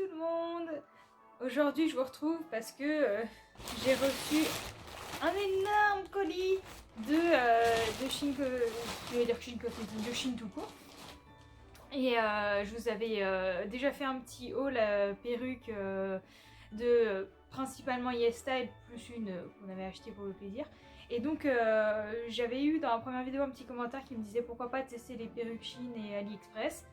tout le monde. Aujourd'hui je vous retrouve parce que j'ai reçu un énorme colis de Chine, je vais dire Chine Cosmétique, de Chine tout court. Et je vous avais déjà fait un petit haul perruque de principalement YesStyle plus une qu'on avait achetée pour le plaisir. Et donc j'avais eu dans la première vidéo un petit commentaire qui me disait pourquoi pas tester les perruques Chine et AliExpress.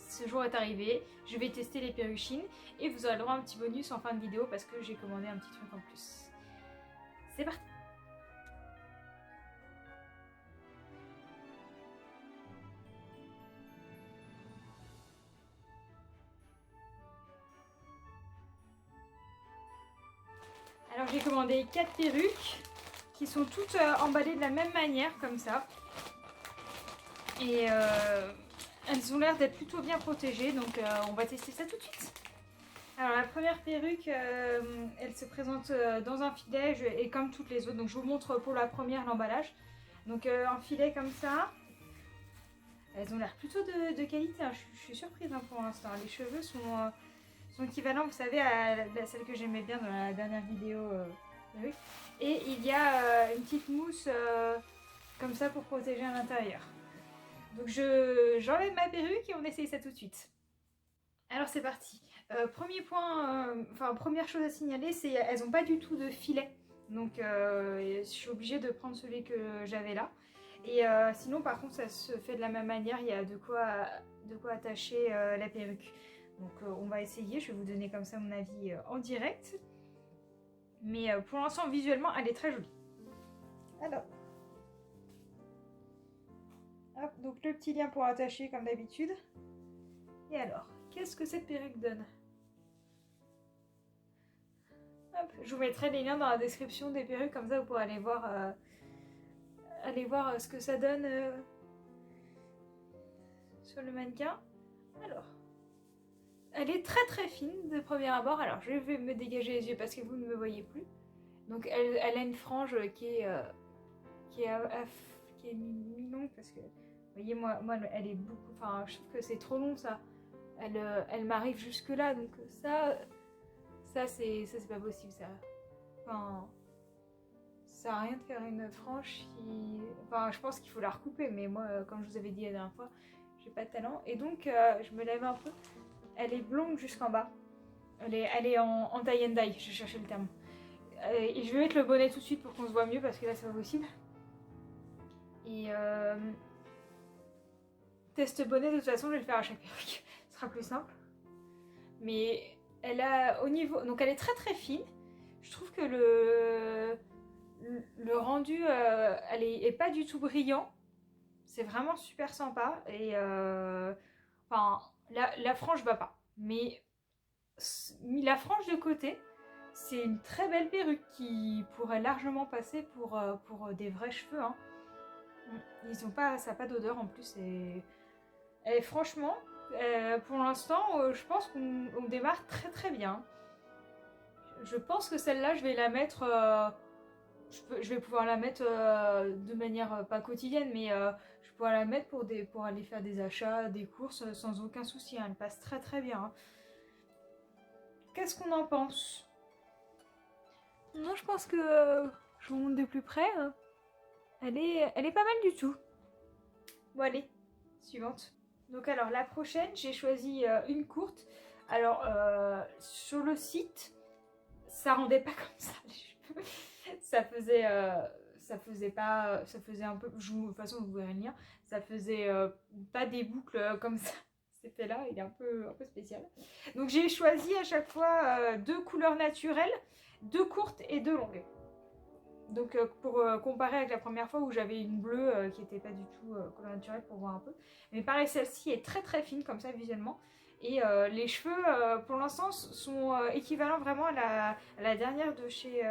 Ce jour est arrivé, je vais tester les perruques Chine et vous aurez le droit à un petit bonus en fin de vidéo parce que j'ai commandé un petit truc en plus. C'est parti! Alors j'ai commandé 4 perruques qui sont toutes emballées de la même manière comme ça. Et elles ont l'air d'être plutôt bien protégées, donc on va tester ça tout de suite. Alors la première perruque, elle se présente dans un filet et comme toutes les autres. Donc je vous montre pour la première l'emballage. Donc un filet comme ça. Elles ont l'air plutôt de qualité, hein. Je suis surprise hein, pour l'instant. Les cheveux sont équivalents, vous savez, à celle que j'aimais bien dans la dernière vidéo. Et il y a une petite mousse comme ça pour protéger à l'intérieur. Donc j'enlève ma perruque et on essaye ça tout de suite. Alors c'est parti. Premier point, première chose à signaler, c'est qu'elles n'ont pas du tout de filet. Donc je suis obligée de prendre celui que j'avais là. Et sinon par contre ça se fait de la même manière, il y a de quoi attacher la perruque. Donc on va essayer, je vais vous donner comme ça mon avis en direct. Mais pour l'instant visuellement elle est très jolie. Alors. Hop, donc le petit lien pour attacher comme d'habitude. Et alors, qu'est-ce que cette perruque donne? Hop, je vous mettrai les liens dans la description des perruques, comme ça vous pourrez aller voir ce que ça donne sur le mannequin. Alors, elle est très très fine de premier abord. Alors, je vais me dégager les yeux parce que vous ne me voyez plus. Donc, elle a une frange qui est mi-longue parce que, vous voyez, moi, elle est beaucoup. Enfin, je trouve que c'est trop long ça. Elle m'arrive jusque là, donc ça c'est pas possible ça. Enfin, ça sert à rien de faire une frange qui... Enfin, je pense qu'il faut la recouper, mais moi, comme je vous avais dit la dernière fois, j'ai pas de talent. Et donc, je me lève un peu. Elle est blonde jusqu'en bas. Elle est en tie and dye, je cherchais le terme. Et je vais mettre le bonnet tout de suite pour qu'on se voit mieux, parce que là, c'est pas possible. Et test bonnet, de toute façon, je vais le faire à chaque perruque. Ce sera plus simple. Mais elle a au niveau... Donc elle est très très fine. Je trouve que le rendu, elle est pas du tout brillant. C'est vraiment super sympa. Et enfin, la frange va pas. Mais la frange de côté, c'est une très belle perruque qui pourrait largement passer pour des vrais cheveux. Hein. Ça n'a pas d'odeur en plus. Et franchement, pour l'instant, je pense qu'on démarre très très bien. Je pense que celle-là, je vais la mettre... je vais pouvoir la mettre de manière pas quotidienne, mais je pourrais la mettre pour aller faire des achats, des courses, sans aucun souci. Hein. Elle passe très très bien. Hein. Qu'est-ce qu'on en pense? Moi, je pense que... je vous montre de plus près. Hein. Elle est pas mal du tout. Bon, allez, suivante. Donc alors la prochaine, j'ai choisi une courte. Alors sur le site, ça rendait pas comme ça les cheveux. ça faisait un peu, de toute façon vous verrez le lien, ça faisait pas des boucles comme ça. Cet effet là, il est un peu spécial. Donc j'ai choisi à chaque fois deux couleurs naturelles, deux courtes et deux longues. Donc pour comparer avec la première fois où j'avais une bleue qui n'était pas du tout couleur naturelle pour voir un peu. Mais pareil, celle-ci est très très fine comme ça visuellement. Et les cheveux pour l'instant sont équivalents vraiment à la dernière de chez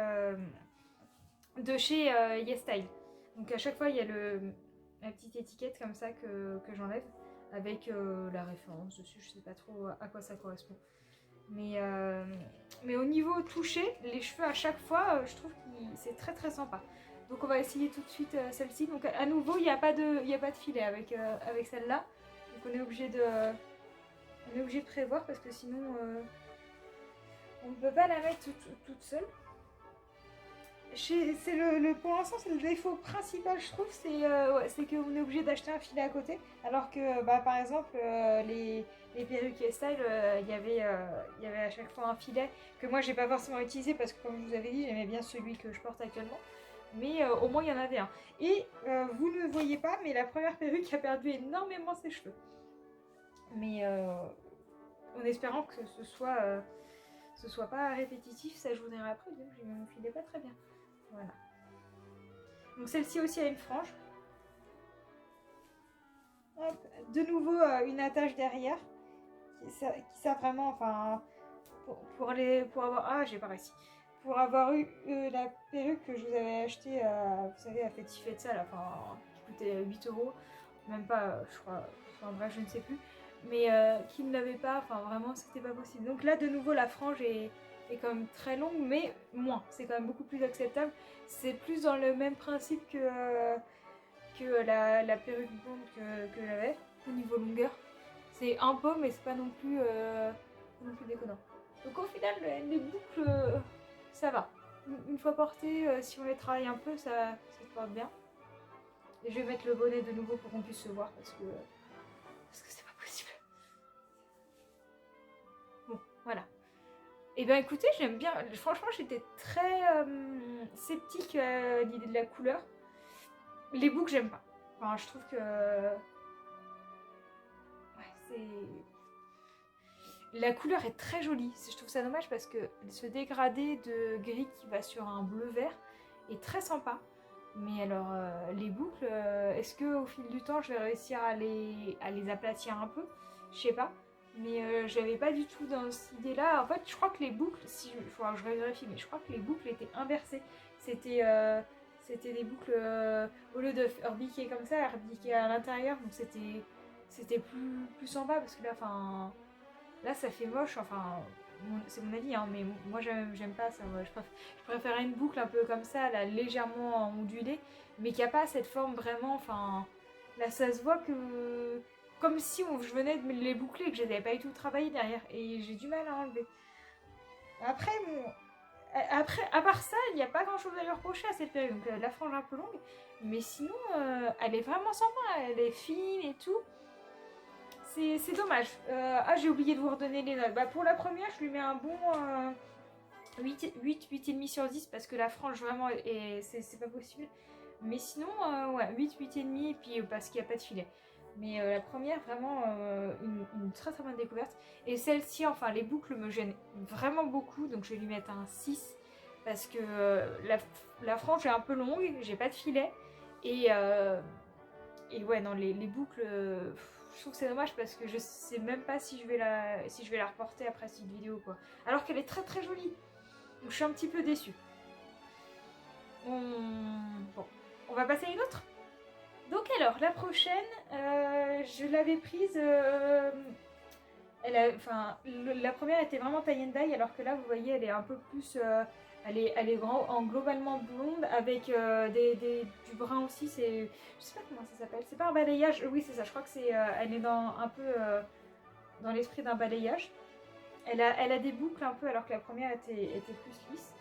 YesStyle. Donc à chaque fois il y a la petite étiquette comme ça que j'enlève avec la référence dessus. Je sais pas trop à quoi ça correspond. Mais au niveau touché, les cheveux à chaque fois, je trouve que c'est très très sympa. Donc on va essayer tout de suite celle-ci. Donc à nouveau, il n'y a pas de filet avec celle-là. Donc on est obligé de On est obligé de prévoir parce que sinon on ne peut pas la mettre toute seule. Pour l'instant, c'est le défaut principal, je trouve, c'est qu'on est obligé d'acheter un filet à côté. Alors que, par exemple, les perruques style, il y avait à chaque fois un filet que moi, j'ai pas forcément utilisé parce que, comme je vous avais dit, j'aimais bien celui que je porte actuellement. Mais au moins, il y en avait un. Et vous ne le voyez pas, mais la première perruque a perdu énormément ses cheveux. Mais en espérant que ce soit pas répétitif, ça je vous dirai après, donc j'ai mis mon filet pas très bien. Voilà. Donc celle-ci aussi a une frange. Hop. De nouveau une attache derrière qui sert vraiment, enfin, pour avoir, ah j'ai pas réussi, pour avoir eu la perruque que je vous avais achetée, vous savez, à Fetty Fetsa, enfin, qui coûtait 8 €, même pas, je crois, enfin bref, je ne sais plus, mais qui ne l'avait pas, enfin vraiment c'était pas possible. Donc là de nouveau la frange est quand même très longue, mais moins, c'est quand même beaucoup plus acceptable. C'est plus dans le même principe que la perruque blonde que j'avais au niveau longueur. C'est un peu, mais c'est pas non plus déconnant. Donc au final, les boucles, ça va. Une fois portées, si on les travaille un peu, ça se porte bien. Et je vais mettre le bonnet de nouveau pour qu'on puisse se voir parce que c'est pas possible. Bon, voilà. Et bien écoutez, j'aime bien. Franchement, j'étais très sceptique à l'idée de la couleur. Les boucles, j'aime pas. Enfin, je trouve que... Ouais, c'est... La couleur est très jolie. Je trouve ça dommage parce que ce dégradé de gris qui va sur un bleu-vert est très sympa. Mais alors, les boucles, est-ce qu'au fil du temps, je vais réussir à les aplatir un peu? Je sais pas. Mais j'avais pas du tout dans cette idée-là. En fait, je crois que les boucles, il faudra que je vérifie, mais je crois que les boucles étaient inversées. C'était des boucles, au lieu de rebiquer comme ça, rebiquer à l'intérieur. Donc c'était plus sympa parce que là, enfin... Là, ça fait moche, enfin, c'est mon avis, hein, mais moi j'aime pas ça. Je préfère une boucle un peu comme ça, là, légèrement ondulée, mais qui a pas cette forme vraiment, enfin, là ça se voit que, comme si je venais de me les boucler et que je n'avais pas du tout travaillé derrière, et j'ai du mal à enlever. Après, à part ça, il n'y a pas grand chose à lui reprocher à cette période, donc la frange un peu longue, mais sinon, elle est vraiment sympa, elle est fine et tout. C'est dommage. J'ai oublié de vous redonner les notes. Pour la première, je lui mets un bon 8,5 sur 10 parce que la frange vraiment c'est pas possible. Mais sinon, ouais, 8,5 et puis parce qu'il n'y a pas de filet. Mais la première, vraiment une très très bonne découverte. Et celle-ci, enfin, les boucles me gênent vraiment beaucoup. Donc je vais lui mettre un 6 parce que la frange est un peu longue, j'ai pas de filet. Et ouais, non, les boucles... je trouve que c'est dommage parce que je sais même pas si je vais la reporter après cette vidéo, quoi. Alors qu'elle est très très jolie. Donc je suis un petit peu déçue. Bon, on va passer à une autre. Donc alors, la prochaine, je l'avais prise... la première était vraiment tie and dye, alors que là, vous voyez, elle est un peu plus... elle est globalement blonde avec du brun aussi. Je sais pas comment ça s'appelle. C'est pas un balayage. Oui, c'est ça. Je crois que elle est un peu dans l'esprit d'un balayage. Elle a des boucles un peu alors que la première était plus lisse.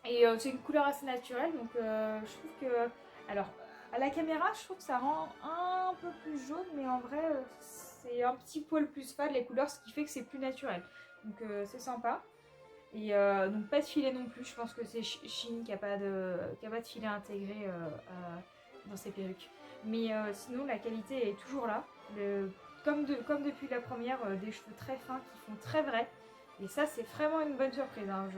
Et c'est une couleur assez naturelle. Donc je trouve que... Alors, à la caméra, je trouve que ça rend un peu plus jaune. Mais en vrai, c'est un petit poil plus fade les couleurs. Ce qui fait que c'est plus naturel. Donc c'est sympa. Et donc pas de filet non plus, je pense que c'est Shein qui a pas de filet intégré dans ses perruques. Mais sinon la qualité est toujours là, comme depuis la première, des cheveux très fins qui font très vrai. Et ça c'est vraiment une bonne surprise, hein.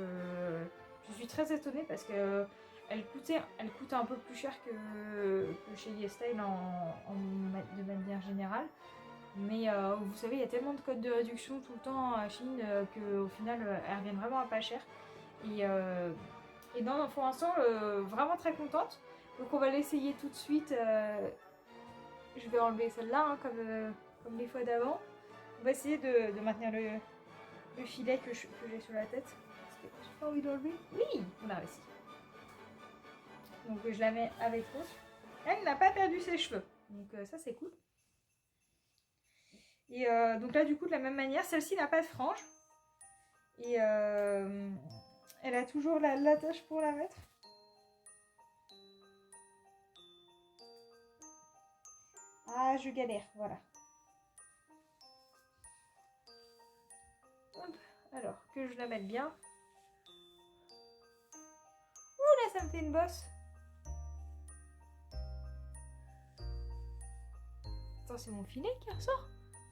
Je suis très étonnée parce que elle coûte un peu plus cher que chez YesStyle de manière générale. Mais vous savez, il y a tellement de codes de réduction tout le temps à Chine qu'au final, elles reviennent vraiment à pas cher. Et non, pour l'instant, vraiment très contente. Donc on va l'essayer tout de suite. Je vais enlever celle-là, hein, comme les fois d'avant. On va essayer de maintenir le filet que j'ai sur la tête. Parce que j'ai pas envie d'enlever. Oui, on a réussi. Donc je la mets avec Rose. Elle n'a pas perdu ses cheveux. Donc ça, c'est cool. Et donc là, du coup, de la même manière, celle-ci n'a pas de frange. Et elle a toujours l'attache pour la mettre. Ah, je galère, voilà. Hop, alors, que je la mette bien. Ouh, là, ça me fait une bosse. Attends, c'est mon filet qui ressort?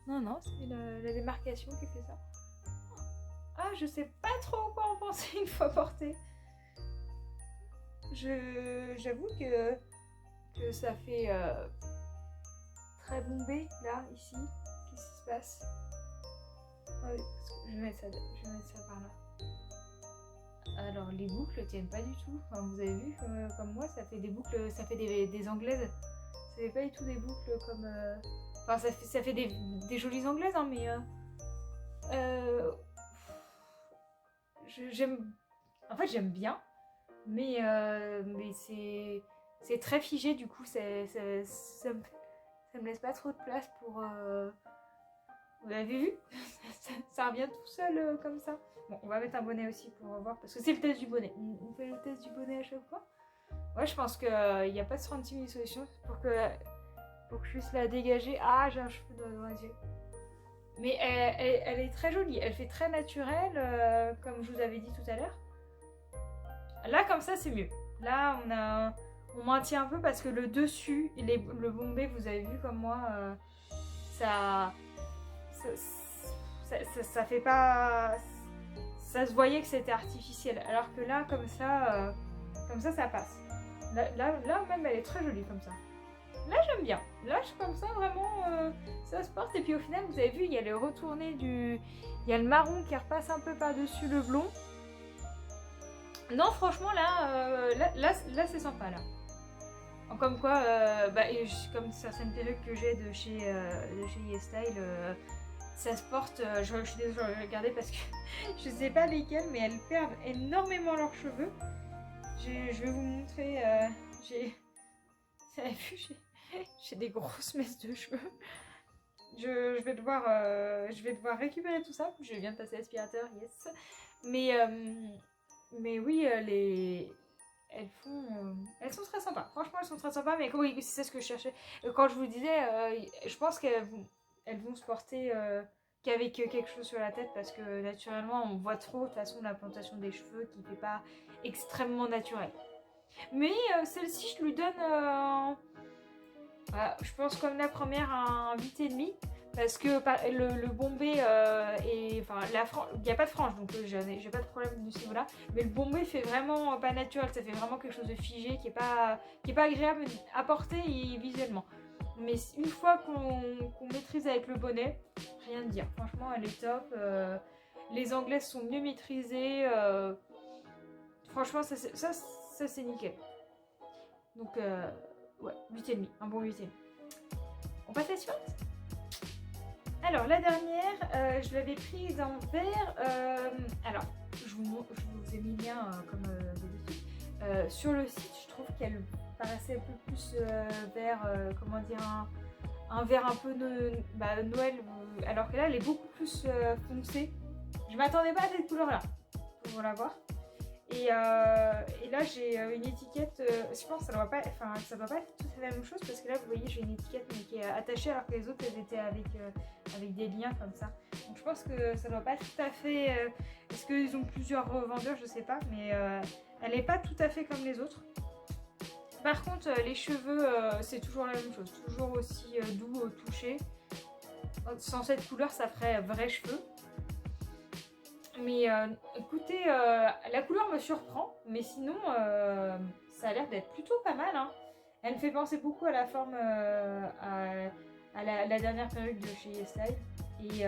Non, non, c'est la démarcation qui fait ça. Ah, je sais pas trop quoi en penser une fois porté. J'avoue que ça fait très bombé, là, ici. Qu'est-ce qui se passe? Ah oui, je vais mettre ça par là. Alors, les boucles tiennent pas du tout. Enfin, vous avez vu, comme moi, ça fait des boucles, ça fait des anglaises. Ça fait pas du tout des boucles comme... Enfin, ça fait des jolies anglaises, hein, mais... j'aime... En fait, j'aime bien, mais c'est très figé, du coup, ça me laisse pas trop de place pour... Vous l'avez vu? Ça revient tout seul comme ça. Bon, on va mettre un bonnet aussi pour voir, parce que c'est le test du bonnet. On fait le test du bonnet à chaque fois. Ouais, je pense qu'il n'y a pas de 36 000 solutions pour que je puisse la dégager. Ah, j'ai un cheveu dans les yeux. Mais elle est très jolie. Elle fait très naturelle, comme je vous avais dit tout à l'heure. Là, comme ça, c'est mieux. Là, on maintient un peu parce que le dessus, le bombé, vous avez vu comme moi, ça fait pas... Ça se voyait que c'était artificiel. Alors que là, comme ça, ça passe. Là, même, elle est très jolie comme ça. Là, j'aime bien. Là, comme ça, vraiment, ça se porte. Et puis au final, vous avez vu, il y a le retourné du... Il y a le marron qui repasse un peu par-dessus le blond. Non, franchement, là c'est sympa, là. Comme quoi, comme certaines perruques que j'ai de chez YesStyle, ça se porte, je suis désolée, je vais regarder parce que je sais pas lesquelles, mais elles perdent énormément leurs cheveux. Je vais vous montrer, vous avez vu, j'ai des grosses messes de cheveux. Je vais devoir récupérer tout ça. Je viens de passer l'aspirateur, yes. Mais oui, elles sont très sympas. Franchement, elles sont très sympas. Mais oui, c'est ce que je cherchais. Quand je vous disais, je pense qu'elles vont se porter qu'avec quelque chose sur la tête parce que naturellement, on voit trop de toute façon la plantation des cheveux qui fait pas extrêmement naturel. Mais celle-ci, je lui donne, je pense comme la première, un 8,5. Parce que le bombé enfin, il n'y a pas de frange, donc j'ai pas de problème de ce niveau-là. Mais le bombé fait vraiment pas naturel, ça fait vraiment quelque chose de figé qui est pas agréable à porter et visuellement. Mais une fois qu'on maîtrise avec le bonnet, rien de dire. Franchement, elle est top. Les anglaises sont mieux maîtrisées. Franchement, ça c'est nickel. Donc, ouais, 8,5, un bon 8,5. On passe à la suivante. Alors, la dernière, je l'avais prise en vert. Alors, je vous ai mis le lien comme d'habitude. Sur le site, je trouve qu'elle paraissait un peu plus vert, comment dire, un vert un peu Noël, alors que là, elle est beaucoup plus foncée. Je m'attendais pas à cette couleur-là, pour la voir. Et là, j'ai une étiquette, je pense que ça doit pas être tout à fait la même chose parce que là, vous voyez, j'ai une étiquette mais qui est attachée alors que les autres, elles étaient avec des liens comme ça. Donc je pense que ça doit pas être tout à fait... Est-ce qu'ils ont plusieurs revendeurs? Je sais pas, mais elle n'est pas tout à fait comme les autres. Par contre, les cheveux, c'est toujours la même chose, toujours aussi doux au toucher. Sans cette couleur, ça ferait vrais cheveux. Mais écoutez, la couleur me surprend, mais sinon, ça a l'air d'être plutôt pas mal. Hein. Elle me fait penser beaucoup à la forme, à la dernière perruque de chez YesStyle. Et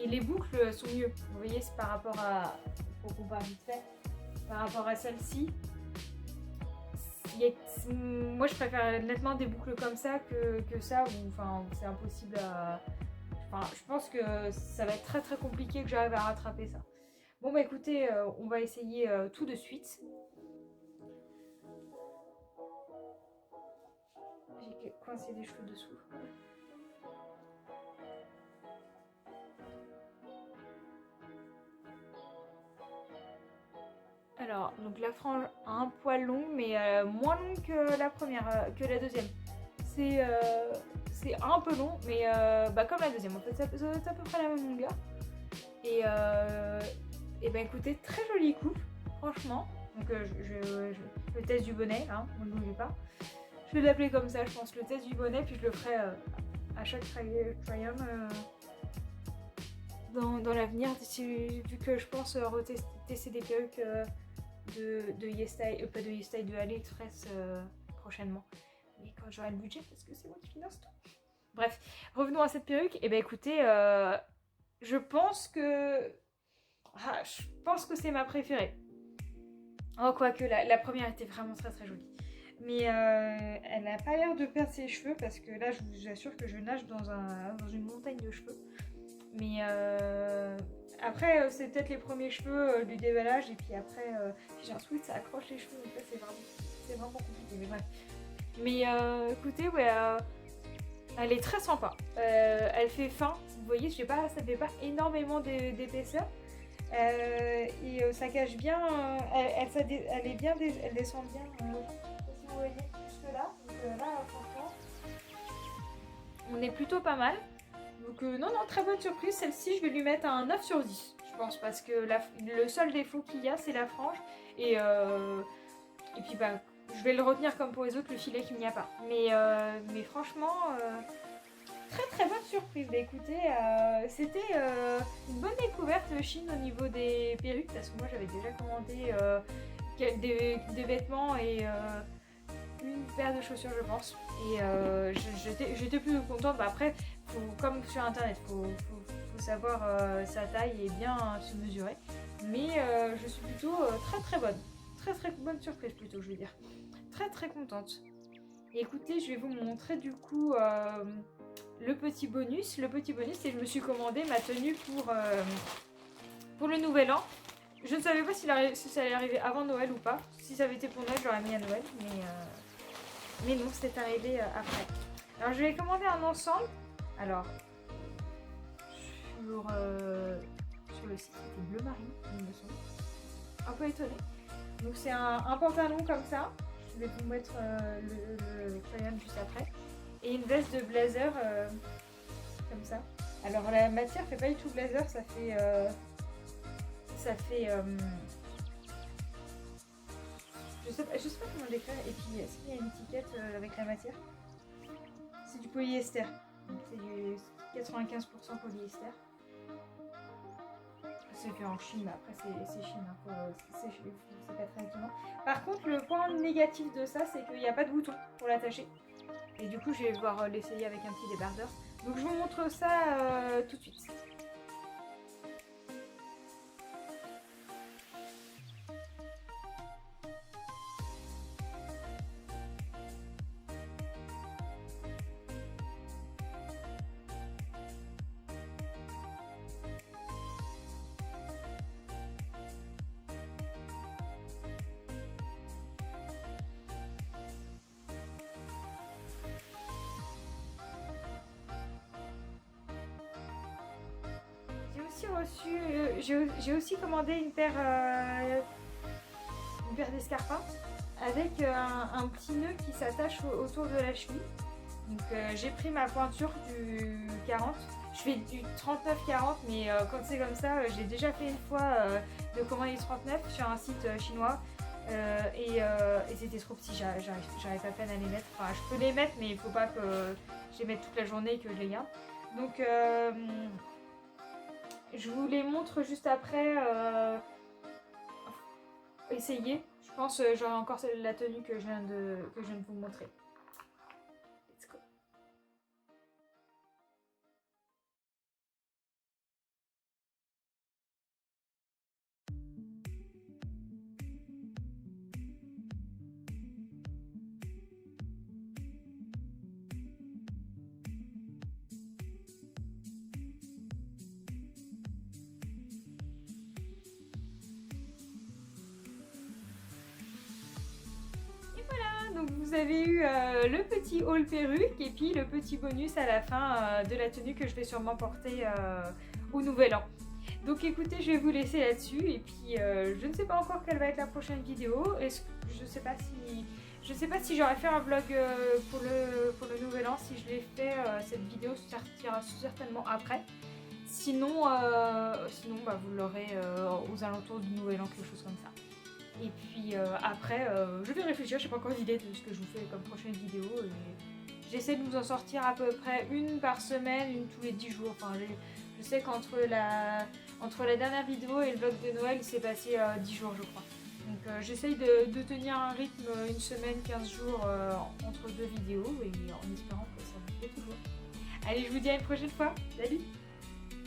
les boucles sont mieux. Vous voyez, c'est par rapport à... Faut comparer vite fait. Par rapport à celle-ci. Moi, je préfère nettement des boucles comme ça que ça, où c'est impossible à... Enfin, je pense que ça va être très très compliqué que j'arrive à rattraper ça. Bon bah écoutez, on va essayer tout de suite. J'ai coincé des cheveux dessous. Alors, donc la frange a un poil long, mais moins long que la première, que la deuxième. C'est un peu long, mais comme la deuxième en fait, ça doit être à peu près la même longueur. Et écoutez, très jolie coupe, franchement. Donc le test du bonnet, hein, on n'oublie pas. Je vais l'appeler comme ça, je pense, le test du bonnet, puis je le ferai à chaque try-on dans l'avenir, vu que je pense retester des perruques de YesStyle, pas de YesStyle, de AliExpress prochainement. Mais quand j'aurai le budget, parce que c'est moi qui finance tout. Bref, revenons à cette perruque. Et écoutez, je pense que c'est ma préférée. Oh, quoique la première était vraiment très très jolie. Mais elle n'a pas l'air de perdre ses cheveux parce que là, je vous assure que je nage dans une montagne de cheveux. Mais après, c'est peut-être les premiers cheveux du déballage. Et puis après, si j'ai un sweat, ça accroche les cheveux. Donc là, c'est vraiment compliqué. Mais bref. Mais écoutez, ouais, elle est très sympa. Elle fait fin. Vous voyez, ça fait pas énormément d'épaisseur. Et ça cache bien. Elle est bien, elle descend bien. Je sais pas si vous voyez jusque là. Donc là, franchement, on est plutôt pas mal. Donc non, très bonne surprise. Celle-ci, je vais lui mettre un 9 sur 10, je pense, parce que le seul défaut qu'il y a, c'est la frange. Et puis je vais le retenir comme pour les autres, le filet qu'il n'y a pas. Mais franchement, très très bonne surprise. Écoutez, c'était une bonne découverte Chine au niveau des perruques, parce que moi j'avais déjà commandé des vêtements et une paire de chaussures, je pense. Et j'étais plutôt contente. Après, comme sur internet, faut savoir sa taille et bien se mesurer. Mais je suis plutôt très très bonne. Très très bonne surprise plutôt, je veux dire. Très très contente. Et écoutez, je vais vous montrer du coup le petit bonus. Le petit bonus, c'est que je me suis commandé ma tenue pour le nouvel an. Je ne savais pas si ça allait arriver avant Noël ou pas. Si ça avait été pour Noël, j'aurais mis à Noël. Mais non, c'est arrivé après. Alors je vais commander un ensemble. Alors, sur le site, c'était bleu marine, il me semble. Un peu étonnée. Donc c'est un pantalon comme ça. Je vais vous mettre le crayon juste après. Et une veste de blazer comme ça. Alors la matière fait pas du tout blazer, ça fait je sais pas comment l'écrire. Et puis est-ce qu'il y a une étiquette avec la matière? C'est du polyester. C'est du 95% polyester. C'est fait en Chine, mais après c'est Chine, hein, c'est pas très étonnant. Par contre, le point négatif de ça, c'est qu'il n'y a pas de bouton pour l'attacher. Et du coup, je vais devoir l'essayer avec un petit débardeur. Donc je vous montre ça tout de suite. J'ai aussi commandé une paire d'escarpins avec un petit nœud qui s'attache autour de la cheville. Donc j'ai pris ma pointure du 40. Je fais du 39-40, mais quand c'est comme ça, j'ai déjà fait une fois de commander du 39 sur un site chinois. Et c'était trop petit, j'arrive à peine à les mettre. Enfin, je peux les mettre, mais il faut pas que je les mette toute la journée et que je les garde. Donc je vous les montre juste après. Essayer. Je pense que j'aurai encore la tenue que je viens de vous montrer. Let's go. Donc vous avez eu le petit haul perruque et puis le petit bonus à la fin de la tenue que je vais sûrement porter au nouvel an. Donc écoutez, je vais vous laisser là-dessus et puis je ne sais pas encore quelle va être la prochaine vidéo. Je sais pas si j'aurais fait un vlog pour le nouvel an. Si je l'ai fait, cette vidéo sortira certainement après. Sinon, bah, vous l'aurez aux alentours du nouvel an, quelque chose comme ça. Et puis après, je vais réfléchir, je n'ai pas encore d'idée de ce que je vous fais comme prochaine vidéo. J'essaie de vous en sortir à peu près une par semaine, une tous les 10 jours. Enfin, je sais qu'entre la dernière vidéo et le vlog de Noël, il s'est passé 10 jours, je crois. Donc j'essaye de tenir un rythme une semaine, 15 jours entre deux vidéos et en espérant que ça vous plaît toujours. Allez, je vous dis à une prochaine fois. Salut!